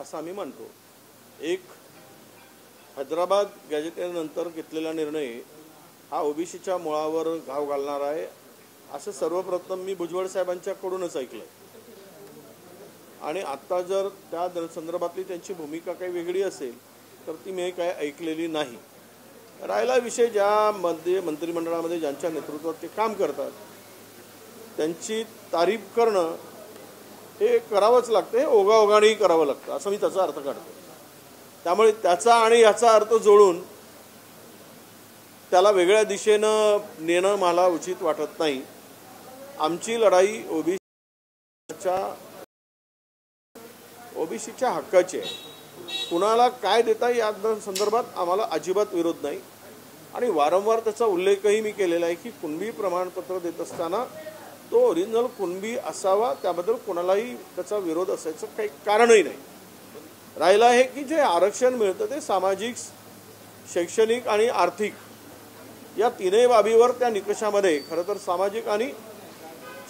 असं आम्ही मानतो। एक हैदराबाद गॅजेटेनंतर घेतलेला निर्णय हा ओबीसीच्या मुळावर घाव घालणार आहे असं सर्वप्रथम मी भुजबळ साहेबांच्याकडूनच ऐकलं आणि आता जर त्या संदर्भातली त्यांची भूमिका काही वेगळी असेल तर ती मी काय ऐकलेली नाही। राहिला विषय ज्यामध्ये मंत्रिमंडळामध्ये ज्यांच्या नेतृत्वात ते काम करतात त्यांची तारीफ करणं हे करावंच लागतं, हे ओघाओघानेही करावं लागतं असं मी त्याचा अर्थ काढतो। त्यामुळे त्याचा आणि याचा अर्थ जोडून त्याला वेगळ्या दिशेनं नेणं मला उचित वाटत नाही। आमची लढाई ओबीसीच्या हक्काची आहे। कुणाला काय देता या संदर्भात आम्हाला अजिबात विरोध नाही आणि वारंवार त्याचा उल्लेखही मी केलेला आहे की कुणबी प्रमाणपत्र देत असताना तो ओरिजिनल कुणबी असावा, त्याबद्दल कोणालाही त्याचा विरोध असायचं काही कारणही नाही। राहिला आहे की जे आरक्षण मिळतं ते सामाजिक, शैक्षणिक आणि आर्थिक या तीनही बाबीवर त्या निकषामध्ये खरं तर सामाजिक आणि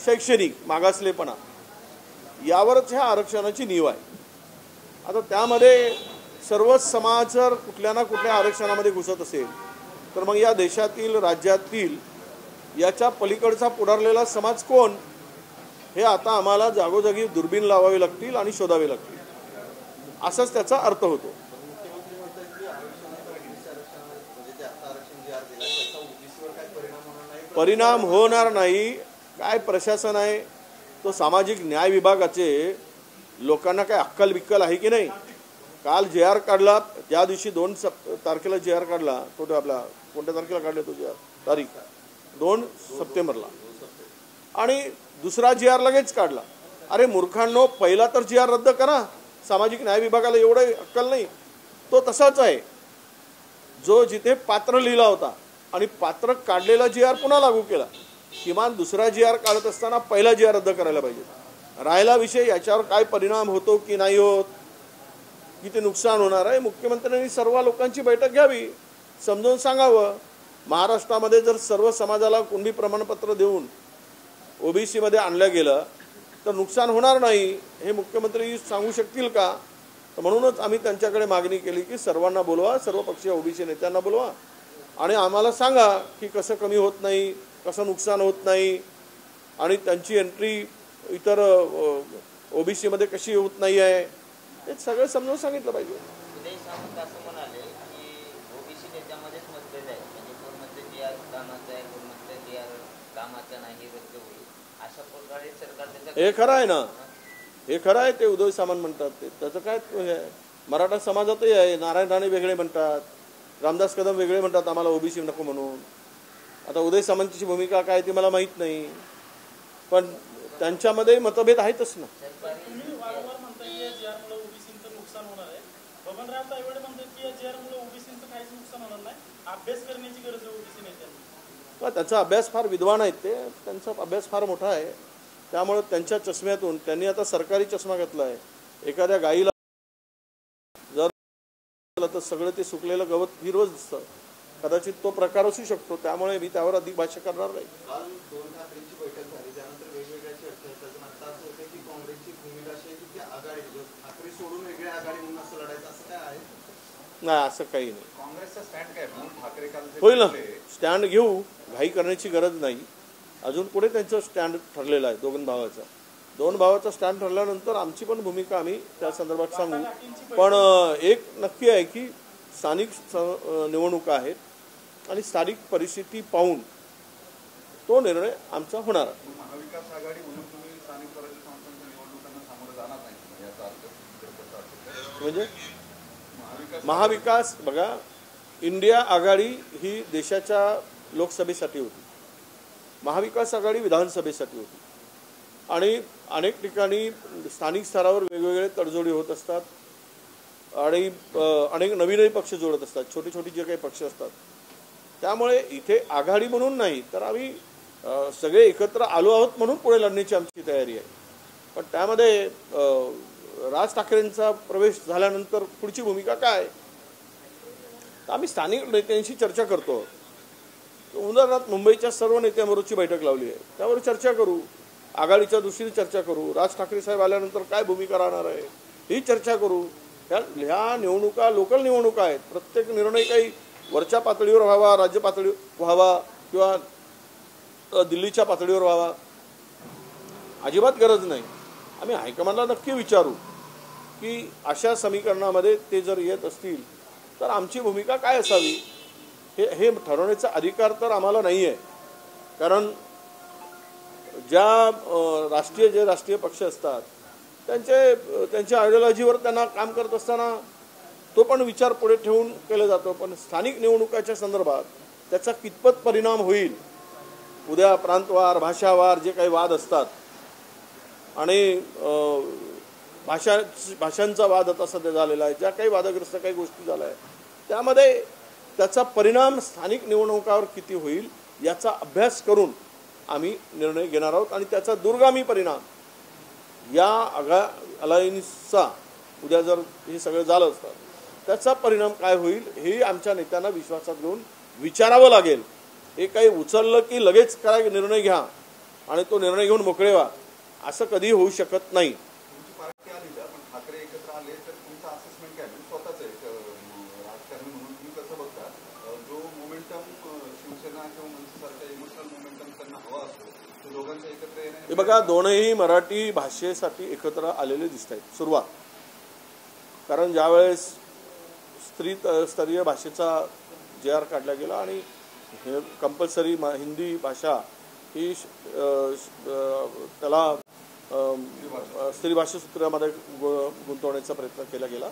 शैक्षणिक मागासलेपणा यावरच ह्या आरक्षणाची नीव आहे। आता त्यामध्ये सर्वच समाज जर कुठल्या ना कुठल्या आरक्षणामध्ये घुसत असेल तर मग या देशातील, राज्यातील याच्या पलीकडचा पुढारलेला समाज कोण हे आता आम्हाला जागोजागी दुर्बीण लावावी लागतील आणि शोधावे लागतील, असाच त्याचा अर्थ होतो। परिणाम होणार नाही। काय प्रशासन आहे तो सामाजिक न्याय विभागाचे लोकांना काय अक्कल बिक्कल आहे की नाही? काल JR काढला, त्या दिवशी 2 तारखेला JR काढला, तो आपला कोणत्या तारखेला काढला तो JR तारीख 2 सप्टेंबरला आणि दुसरा JR लगेच काढला। अरे मूर्खांनो, पहिला तर JR रद्द करा। सामाजिक न्याय विभागाला एवढं अक्कल नाही? तो तसाच आहे जो जिथे पात्र लिहिला होता आणि पात्र काढलेला JR पुन्हा लागू केला। किमान दुसरा JR काढत असताना पहिला JR रद्द करायला पाहिजे। राहिला विषय याच्यावर काय परिणाम होतो की नाही होत, किती नुकसान होणार आहे, मुख्यमंत्र्यांनी सर्व लोकांची बैठक घ्यावी, समजावून सांगावं। महाराष्ट्रामध्ये जर सर्व समाजाला कुणबी प्रमाणपत्र देऊन ओबीसी मध्ये आणलं गेलं तर नुकसान होणार नाही हे मुख्यमंत्री सांगू शकतील का? तर म्हणूनच आम्ही त्यांच्याकडे मागणी केली की सर्वांना बोलवा, सर्व पक्षीय ओबीसी नेत्यांना बोलवा आणि आम्हाला सांगा की कसं कमी होत नाही, कसं नुकसान होत नाही आणि त्यांची एंट्री इतर ओबीसी मध्ये कशी होत नाही आहे हे सगळं समजावून सांगितलं पाहिजे। उदय सामंत असं म्हणाले की ओबीसी नेत्यामध्येच मतभेद आहे, म्हणजे कोण म्हणते JR कामाचा आहे, कोण म्हणते JR कामाचा नाही, रद्द होईल, अशा प्रकारे सरकार हे खरं आहे ना, हे खरं आहे ते उदय सामंत म्हणतात ते, त्याचं काय मराठा समाजातही आहे। नारायण राणे वेगळे म्हणतात, रामदास कदम वेगळे म्हणतात आम्हाला ओबीसी नको म्हणून। आता उदय सामंतची भूमिका काय ती मला माहीत नाही, पण त्यांच्यामध्ये मतभेद आहेतच ना। त्याचा अभ्यास फार विद्वान आहेत ते, त्यांचा अभ्यास फार मोठा आहे, त्यामुळे त्यांच्या चष्म्यातून त्यांनी आता सरकारी चष्मा घेतला आहे। एखाद्या गाईला जर तर सगळं ते सुकलेलं गवत हिरवंच दिसतं, कदाचित तो प्रकार असू शकतो, त्यामुळे मी त्यावर अधिक भाष्य करणार नाही। काल 2 ठाकरेंची बैठक झाली, त्यानंतर वेगवेगळ्या चर्चा आहेत। आता असं होतं की काँग्रेसची भूमिका अशी आहे की आघाडी ठाकरे सोडून वेगळी आघाडी म्हणून असं लढायचं, असं काय आहे? नाही, असं काही नाही। काँग्रेसचा स्टँड काय ठाकरे होईल ना, स्टँड घेऊ, घाई करण्याची गरज नाही। अजून पुढे त्यांचं स्टँड ठरलेलं आहे, दोन भावाचा स्टँड ठरल्यानंतर आमची पण भूमिका आम्ही त्या संदर्भात सांगू। पण एक नक्की आहे की स्थानिक निवडणुका आहेत आणि स्थानिक परिस्थिती पाहून तो निर्णय आमचा होणार आहे। महाविकास आघाडी म्हणून तुम्ही स्थानिक स्वराज्य संस्थांच्या निवडणुकांना सामोरं जाणार नाही याचा अर्थ म्हणजे महाविकास बघा, इंडिया आघाडी ही देशाच्या लोकसभेसाठी होती, महाविकास आघाडी विधानसभेसाठी होती आणि अनेक ठिकाणी स्थानिक स्तरावर वेगवेगळे तडजोडी होत असतात आणि अनेक नवीनही पक्ष जोडत असतात, छोटे छोटे जे काही पक्ष असतात। त्यामुळे इथे आघाडी म्हणून नाही तर आम्ही सगळे एकत्र आलो आहोत म्हणून पुढे लढण्याची आमची तयारी आहे। पण त्यामध्ये राज ठाकरेंचा प्रवेश झाल्यानंतर पुढची भूमिका काय, तर आम्ही स्थानिक नेत्यांशी चर्चा करतो। उदाहरणार्थ मुंबईच्या सर्व नेत्यांबरोबरची बैठक लावली आहे, त्यावर चर्चा करू, आघाडीच्या दृष्टीने चर्चा करू, राज ठाकरे साहेब आल्यानंतर काय भूमिका राहणार आहे ही चर्चा करू। ह्या निवडणुका लोकल निवडणुका आहेत. प्रत्येक निर्णय काही वरच्या पातळीवर व्हावा, राज्य पातळीवर व्हावा किंवा दिल्लीच्या पातळीवर व्हावा अजिबात गरज नाही. आम्ही हायकमांडला नक्की विचारू की अशा समीकरणामध्ये ते जर येत असतील तर आमची भूमिका काय असावी हे ठरवण्याचा अधिकार तर आम्हाला नाही आहे. कारण जे राष्ट्रीय पक्ष असतात त्यांच्या आयडिओलॉजीवर त्यांना काम करत असताना तो पण विचार पुढे ठेवून केला जातो. पण स्थानिक निवडणुकाच्या संदर्भात त्याचा कितपत परिणाम होईल, उद्या प्रांतवार भाषावार जे काही वाद असतात आणि भाषांचा वाद आता सध्या झालेला आहे, ज्या काही वादग्रस्त काही गोष्टी झाल्या आहेत त्यामध्ये त्याचा परिणाम स्थानिक निवडणुकावर किती होईल याचा अभ्यास करून आम्ही निर्णय घेणार आहोत. आणि त्याचा दूरगामी परिणाम या अलायन्सचा उद्या जर हे सगळं झालं असतं त्याचा परिणाम काय होईल हे आमच्या नेत्यांना विश्वासात घेऊन विचारावं लागेल. हे काही उचललं की लगेच काय निर्णय घ्या आणि तो निर्णय घेऊन मोकळे व्हा असं कधी होऊ शकत नाही. तुमची पार्टी आली पण ठाकरे एकत्र आले तर तुमचं असेसमेंट काय म्हणजे स्वतःच राजकारणी म्हणून तुम्ही कसं बघता जो मोमेंटम शिवसेना किंवा मनसेसारखा इमोशनल मोमेंटम त्यांना हवा असतो तो दोघांचा एकत्र येणे. हे बघा दोनही मराठी भाषेसाठी एकत्र आलेले दिसत आहेत सुरुवात. कारण ज्यावेळेस स्तरीय भाषेचा JR काढला गेला आणि कंपल्सरी हिंदी भाषा ही त्याला स्त्री भाषा सूत्रामध्ये गुंतवण्याचा प्रयत्न केला गेला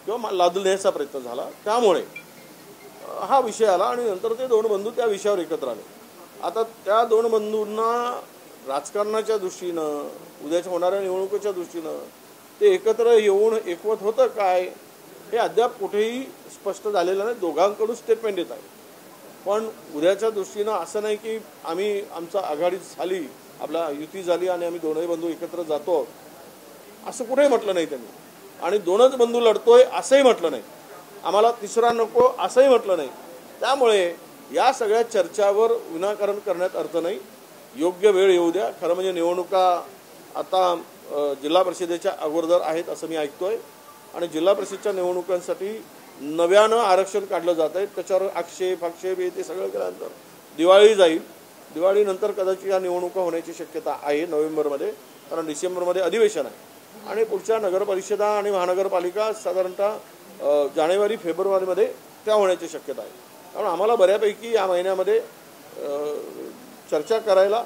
किंवा लादण्याचा प्रयत्न झाला, त्यामुळे हा विषय आला आणि नंतर ते दोन बंधू त्या विषयावर एकत्र आले. आता त्या दोन बंधूंना राजकारणाच्या दृष्टीनं उद्याच्या होणाऱ्या निवडणुकीच्या दृष्टीनं ते एकत्र येऊन एकवट होतं काय हे अद्याप कुठेही स्पष्ट झालेलं नाही. दोघांकडून स्टेटमेंट येत आहे. पण उद्याच्या दृष्टीनं असं नाही की आम्ही आमचा आघाडी झाली, आपला युती झाली आणि आम्ही दोनही बंधू एकत्र जातो असं कुठेही म्हटलं नाही त्यांनी. आणि दोनच बंधू लढतोय असंही म्हटलं नाही. आम्हाला तिसरा नको असंही म्हटलं नाही. त्यामुळे या सगळ्या चर्चावर विनाकारण करण्यात अर्थ नाही. योग्य वेळ येऊ द्या. खरं म्हणजे निवडणुका आता जिल्हा परिषदेच्या अगोदर आहेत असं मी ऐकतोय आणि जिल्हा परिषदेच्या निवडणुकांसाठी नव्यानं आरक्षण काढलं जात आहे. त्याच्यावर आक्षेप ते सगळं केल्यानंतर दिवाळी जाईल. दिवाळीनंतर कदाचित या निवडणुका होण्याची शक्यता आहे नोव्हेंबरमध्ये, कारण डिसेंबरमध्ये अधिवेशन आहे आणि पुढच्या नगरपरिषदा आणि महानगरपालिका साधारणतः जानेवारी फेब्रुवारीमध्ये त्या होण्याची शक्यता आहे. त्यामुळे आम्हाला बऱ्यापैकी या महिन्यामध्ये चर्चा करायला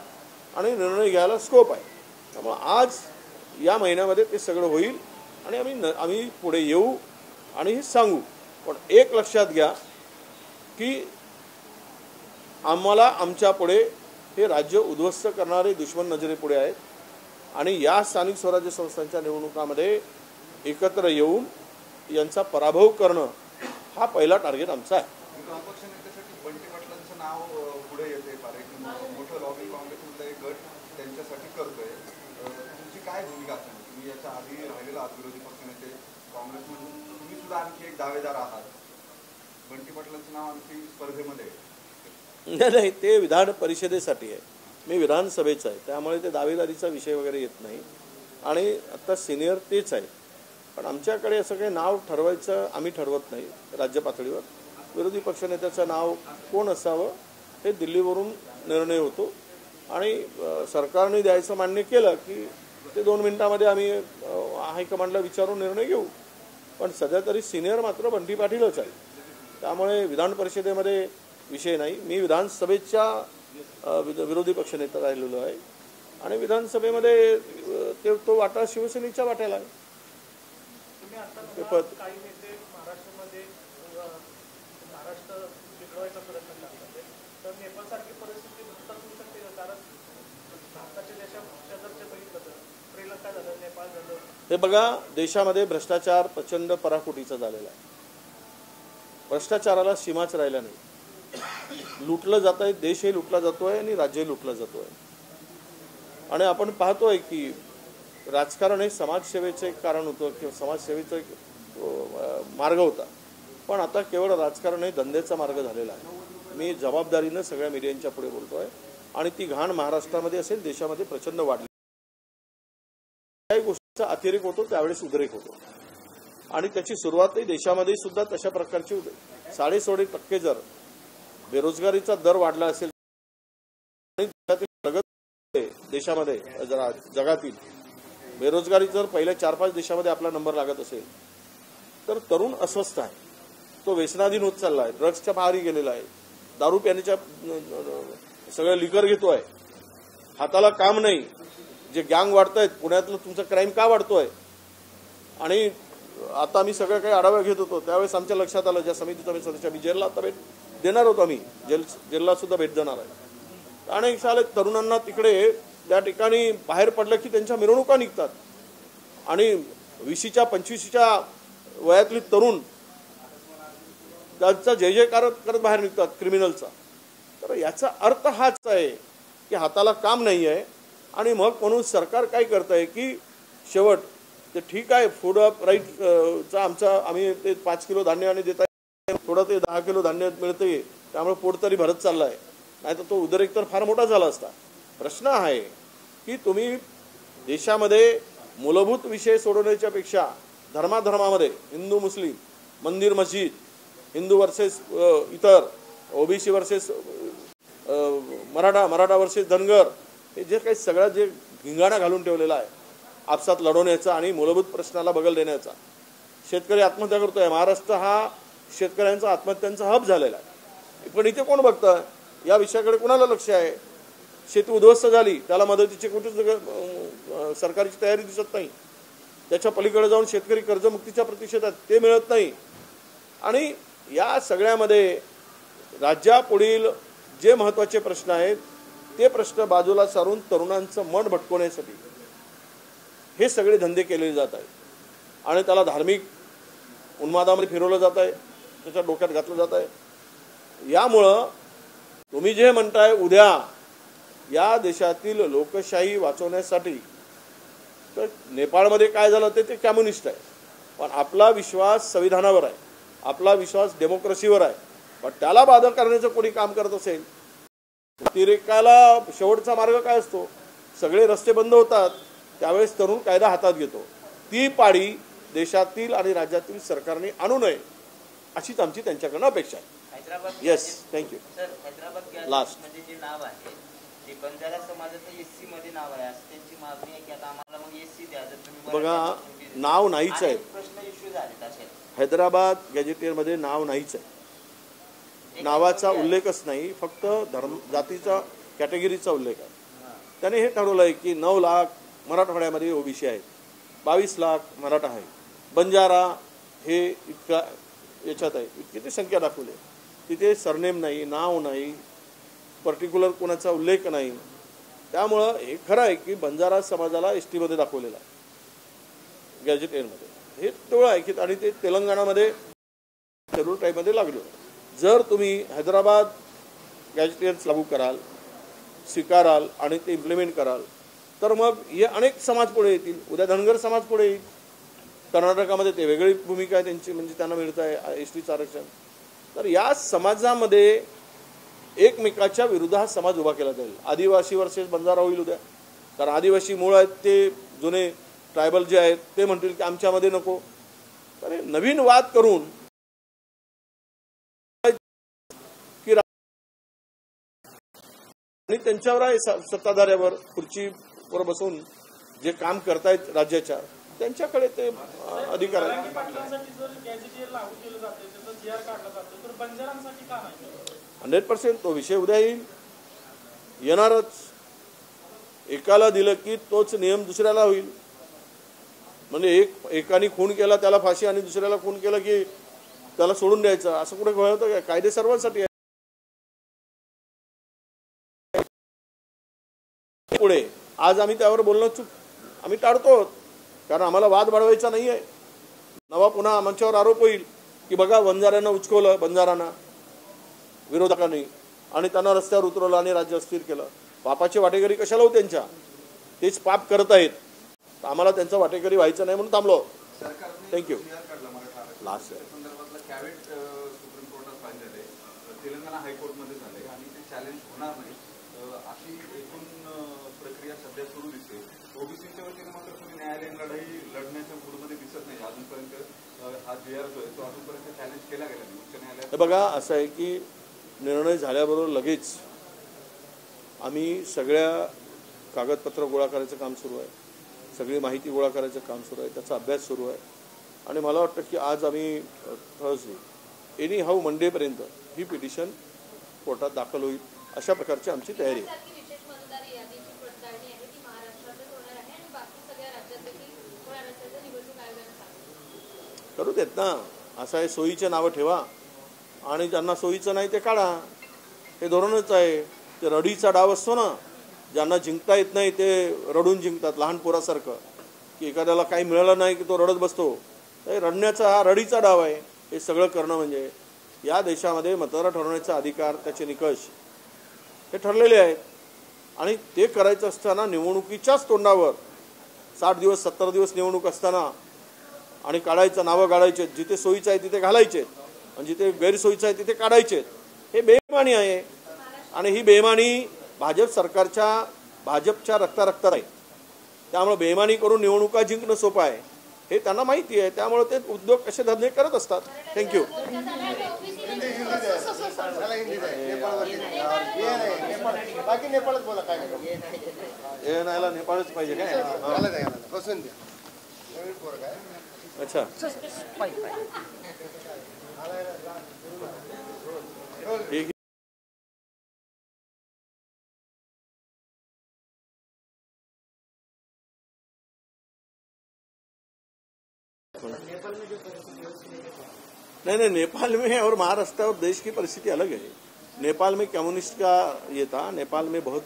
आणि निर्णय घ्यायला स्कोप आहे. त्यामुळे आज या महिन्यामध्ये ते सगळं होईल आणि आम्ही पुढे येऊ आणि हे सांगू. पण एक लक्षात घ्या की आम्हाला आमच्या पुढे हे राज्य उद्ध्वस्त करणारे दुश्मन नजरेपुढे आहेत आणि या स्थानिक स्वराज्य संस्थांच्या निवडणुकामध्ये एकत्र येऊन यांचा पराभव करणं हा पहिला टार्गेट आमचा आहे. अपक्ष नेत्यासाठी बंटी पाटलांचं नाव पुढे येते. मोठं लॉबी काँग्रेसमधला एक गट त्यांच्यासाठी करतोय. तुमची काय भूमिका असेल? तुम्ही याच्या आधी राहिलेला आहात विरोधी पक्षनेते काँग्रेसमधून, तुम्ही सुद्धा आणखी एक दावेदार आहात. बंटी पाटलांचं नाव आणखी स्पर्धेमध्ये नाही, ते विधान परिषदेसाठी आहे. मी विधानसभेचं आहे, त्यामुळे ते दावेदारीचा विषय वगैरे येत नाही आणि आता सिनियर तेच आहे. पण आमच्याकडे असं काही नाव ठरवायचं आम्ही ठरवत नाही. राज्य पातळीवर विरोधी पक्षनेत्याचं नाव कोण असावं हे दिल्लीवरून निर्णय होतो आणि सरकारने द्यायचं मान्य केलं की ते 2 मिनिटांमध्ये आम्ही हायकमांडला विचारून निर्णय घेऊ. पण सध्या तरी सिनियर मात्र बंटी पाटीलच आहे. त्यामुळे विधान परिषदेमध्ये विषय नाही. मी विधानसभेच्या विरोधी पक्षनेता राहिलेलो आहे आणि विधानसभेमध्ये तो वाटा शिवसेनेच्या वाट्याला आहे. हे बघा, देशामध्ये भ्रष्टाचार प्रचंड पराकोटीचा झालेला आहे. भ्रष्टाचाराला सीमाच राहिला नाही. लुटलं जात आहे, देशही लुटला जातोय आणि राज्यही लुटला जातोय. आणि आपण पाहतोय की राजकारण हे समाजसेवेचं एक कारण होतं किंवा समाजसेवेचा एक मार्ग होता. पण आता केवळ राजकारण हे धंद्याचा मार्ग झालेला आहे. मी जबाबदारीनं सगळ्या मीडियांच्या पुढे बोलतोय आणि ती घाण महाराष्ट्रामध्ये असेल, देशामध्ये प्रचंड वाढली. काही गोष्टीचा अतिरेक होतो त्यावेळेस उद्रेक होतो. आणि त्याची सुरुवातही देशामध्ये सुद्धा तशा प्रकारची होते. 16.5% जर बेरोजगारीचा दर वाढला असेल आणि देशातील प्रगती देशामध्ये जगातील बेरोजगारी जर पहिल्या 4-5 देशामध्ये आपला नंबर लागत असेल तर तरुण अस्वस्थ आहे, तो व्यसनाधीन होत चालला आहे, ड्रग्सच्या आहारी गेलेला आहे, दारू पिण्याच्या सगळं लिकर घेतोय, हाताला काम नाही, जे गँग वाढतायत पुण्यातलं तुमचा क्राईम का वाढतोय. आणि आता आम्ही सगळं काही आढावा घेत होतो त्यावेळेस आमच्या लक्षात आलं, ज्या समितीचा आम्ही सदस्य आम्ही जेलला आता भेट देणार होतो, आम्ही जेलला सुद्धा भेट देणार आहे. अनेक साले तरुणांना तिकडे त्या ठिकाणी बाहेर पडलं की त्यांच्या मिरवणुका निघतात आणि 20च्या 25च्या वयातली तरुण त्यांचा जय जयकार करत बाहेर निघतात क्रिमिनलचा. तर याचा अर्थ हाच आहे की हाताला काम नाही आहे. आणि मग म्हणून सरकार काय करत आहे की शेवट ते ठीक आहे, फूड अप राईटचा आम्ही ते 5 किलो धान्य आणि देत आहे, थोडं ते 10 किलो धान्य मिळते, त्यामुळे पोट तरी भरत चालला आहे, नाही तर तो उदरेक तर फार मोठा झाला असता. प्रश्न आहे की तुम्ही देशामध्ये मूलभूत विषय सोडवण्याच्या पेक्षा धर्माधर्मामध्ये हिंदू मुस्लिम, मंदिर मस्जिद, हिंदू वर्सेस इतर, OBC versus Maratha versus Dhangar, हे जे काही सगळं जे धिंगाणा घालून ठेवलेला आहे आपसात लढवण्याचा आणि मूलभूत प्रश्नाला बगल देण्याचा. शेतकरी आत्महत्या करतोय, महाराष्ट्र हा शेतकऱ्यांचा आत्महत्यांचा हब झालेला आहे. पण इथे कोण बघतं, या विषयाकडे कोणाला लक्ष आहे. शेती उद्ध्वस्त झाली, त्याला मदतीची कुठेच सरकारची तयारी दिसत नाही. त्याच्या पलीकडे जाऊन शेतकरी कर्जमुक्तीच्या प्रतिषेधात ते मिळत नाही. आणि या सगळ्यामध्ये राज्यापुढील जे महत्त्वाचे प्रश्न आहेत ते प्रश्न बाजूला सारून तरुणांचं मन भटकवण्यासाठी हे सगळे धंदे केलेले जात आहेत आणि त्याला धार्मिक उन्मादामध्ये फिरवलं जात आहे, त्याच्या डोक्यात घातलं जात आहे. यामुळं तुम्ही जे म्हणताय उद्या या देशातील लोकशाही वाचवण्यासाठी, तर नेपाळमध्ये काय झालं ते कम्युनिस्ट आहे, पण आपला विश्वास संविधानावर आहे, आपला विश्वास डेमोक्रेसीवर आहे. पण त्याला बाधा करण्याचं कोणी काम करत असेल, अतिरेकाला शेवटचा मार्ग काय असतो, सगळे रस्ते बंद होतात त्यावेळेस तरुण कायदा हातात घेतो. ती पाळी देशातील आणि राज्यातील सरकारने आणू नये अशीच आमची त्यांच्याकडनं अपेक्षा आहे. Yes, thank you. Sir, Hyderabad last म्हणजे जे नाव आहे ते बंजारा समाजाचं एससी मध्ये नाव आहे, असं त्यांची मागणी आहे की आता आम्हाला मग एससी द्या. जर तुम्ही बघा, नाव नाहीच आहे. प्रश्न इश्यू झाले असे हैदराबाद गॅजेटियरमध्ये नाव नाहीच आहे, नावाचा उल्लेखच नाही, फक्त धर्म जातीचा कॅटेगरीचा उल्लेख आहे. त्याने हे ठरवलं आहे की 9 लाख मराठवाड्यामध्ये ओबीसी आहेत, 22 लाख मराठा आहे, बंजारा हे इतका याच्यात आहे, इतकी ते संख्या दाखवली. तिथे सरनेम नाही, नाव नाही, पर्टिक्युलर कोणाचा उल्लेख नाही. त्यामुळं हे खरं आहे की बंजारा समाजाला एसटी मध्ये दाखवलेला आहे गॅजेटियरमध्ये, हे तेवढं आहे की. आणि ते तेलंगणामध्ये शेड्यूल टाईपमध्ये लागलं. जर तुम्ही हैदराबाद गॅजेटियर्स लागू कराल, स्वीकाराल आणि ते इम्प्लिमेंट कराल तर मग हे अनेक समाज पुढे येतील. उद्या धनगर समाज पुढे येईल. कर्नाटकामध्ये ते वेगळी भूमिका आहे त्यांची, म्हणजे त्यांना मिळतं आहे एसटीचं आरक्षण. तर या समाजामध्ये एकमेकाच्या विरुद्ध हा समाज उभा केला जाईल. आदिवासी वर्सेस बंजारा होईल उद्या, कारण आदिवासी मूळ आहेत ते जुने ट्रायबल जे आहेत ते म्हणतील की आमच्यामध्ये नको. तर नवीन वाद करून आणि त्यांच्यावर सत्ताधाऱ्यावर खुर्चीवर बसून जे काम करतायत राज्याच्या, त्यांच्याकडे ते अधिकार आहेत. 100% तो विषय उद्या येणारच. एकाला दिलं की तोच नियम दुसऱ्याला होईल. म्हणजे एकाने खून केला त्याला फाशी आणि दुसऱ्याला खून केला की त्याला सोडून द्यायचं, असं कुठे होतं का? कायदे सर्वांसाठी आहे. पुढे आज आम्ही त्यावर बोलणं आम्ही टाळतो, कारण आम्हाला वाद वाढवायचा नाही आहे. नवा पुन्हा आमच्यावर आरोप होईल की बघा बंजाऱ्यांना उचकवलं, बंजारांना विरोधकांनी, आणि त्यांना रस्त्यावर उतरवलं आणि राज्य अस्थिर केलं. पापाची वाटेकरी कशाला हो त्यांच्या, तेच पाप करत आहेत. आम्हाला त्यांचा वाटेकरी व्हायचं नाही म्हणून थांबलो. थँक्यू. लास्ट सुप्रीम कोर्टात पाहिलेले तेलंगणा हायकोर्टमध्ये झाले आणि ते चॅलेंज होणार नाही. अशी एकूण प्रक्रिया सध्या सुरू दिसते. ओबीसीच्या वतीने मात्र तुम्ही न्यायालयीन लढाई लढण्याच्या मूडमध्ये दिसत नाही अजूनपर्यंत. हा जे आर जो आहे तो अजूनपर्यंत चॅलेंज केला गेला नाही उच्च न्यायालयात. बघा असं आहे की निर्णय झाल्याबरोबर लगेच आम्ही सगळ्या कागदपत्र गोळा करायचं काम सुरू आहे, सगळी माहिती गोळा करायचं काम सुरू आहे, त्याचा अभ्यास सुरू आहे. आणि मला वाटतं की आज आम्ही थर्सडे एनी हाऊ मंडेपर्यंत ही पिटिशन कोर्टात दाखल होईल अशा प्रकारची आमची तयारी आहे. करू देत ना, असं आहे सोयीचे नावं ठेवा आणि ज्यांना सोयीचं नाही ते काढा, हे धोरणच आहे. ते रडीचा डाव असतो ना, ज्यांना जिंकता येत नाही ते रडून जिंकतात, लहान पोरासारखं, की एखाद्याला काही मिळालं नाही की तो रडत बसतो. तर रडण्याचा हा रडीचा डाव आहे. हे सगळं करणं म्हणजे या देशामध्ये मतदार ठरवण्याचा अधिकार, त्याचे निकष हे ठरलेले आहेत आणि ते करायचं असताना निवडणुकीच्याच तोंडावर 60 दिवस 70 दिवस निवडणूक असताना आणि काढायचं, नावं काढायचे, जिथे सोयीचं आहे तिथे घालायचे आणि जिथे गैरसोयीचं आहे तिथे काढायचे. हे बेईमानी आहे आणि ही बेईमानी भाजपच्या रक्तात आहे. त्यामुळे बेईमानी करून निवडणुका जिंकणं सोपं आहे हे त्यांना माहिती आहे. त्यामुळे ते उद्योग कसे धंदे करत असतात. थँक्यू. नेपाळच पाहिजे काय? अच्छा, ठीक. नहीं, नेपाल में और महाराष्ट्र और देश की परिस्थिति अलग है. नेपाल में कम्युनिस्ट का ये था. नेपाल में बहुत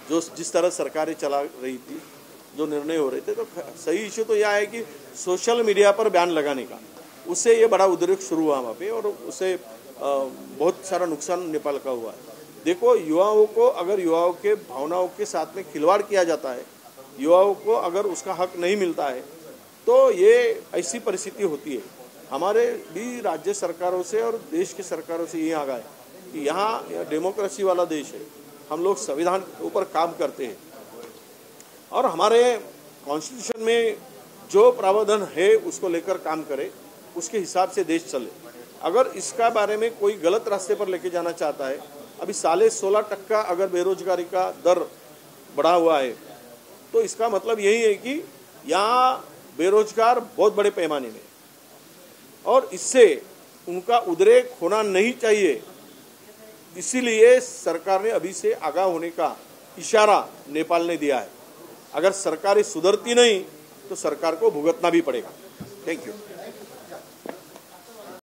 जो जिस तरह सरकारें चला रही थी, जो निर्णय हो रहे थे, तो सही इश्यू तो यह है कि सोशल मीडिया पर बैन लगाने का, उससे ये बड़ा उद्रेक शुरू हुआ वहाँ पे और उससे बहुत सारा नुकसान नेपाल का हुआ है. देखो, युवाओं को अगर युवाओं के भावनाओं के साथ में खिलवाड़ किया जाता है, युवाओं को अगर उसका हक नहीं मिलता है, तो ये ऐसी परिस्थिति होती है. हमारे भी राज्य सरकारों से और देश की सरकारों से ये आगा है कि यहाँ डेमोक्रेसी वाला देश है. हम लोग संविधान के ऊपर काम करते हैं और हमारे कॉन्स्टिट्यूशन में जो प्रावधान है उसको लेकर काम करें, उसके हिसाब से देश चले. अगर इसका बारे में कोई गलत रास्ते पर लेके जाना चाहता है, अभी 16.5% अगर बेरोजगारी का दर बढ़ा हुआ है, तो इसका मतलब यही है कि यहाँ बेरोजगार बहुत बड़े पैमाने में, और इससे उनका उद्रेक होना नहीं चाहिए. इसीलिए सरकार ने अभी से आगाह होने का इशारा नेपाल ने दिया है. अगर सरकारें सुधरती नहीं तो सरकार को भुगतना भी पड़ेगा. Thank you.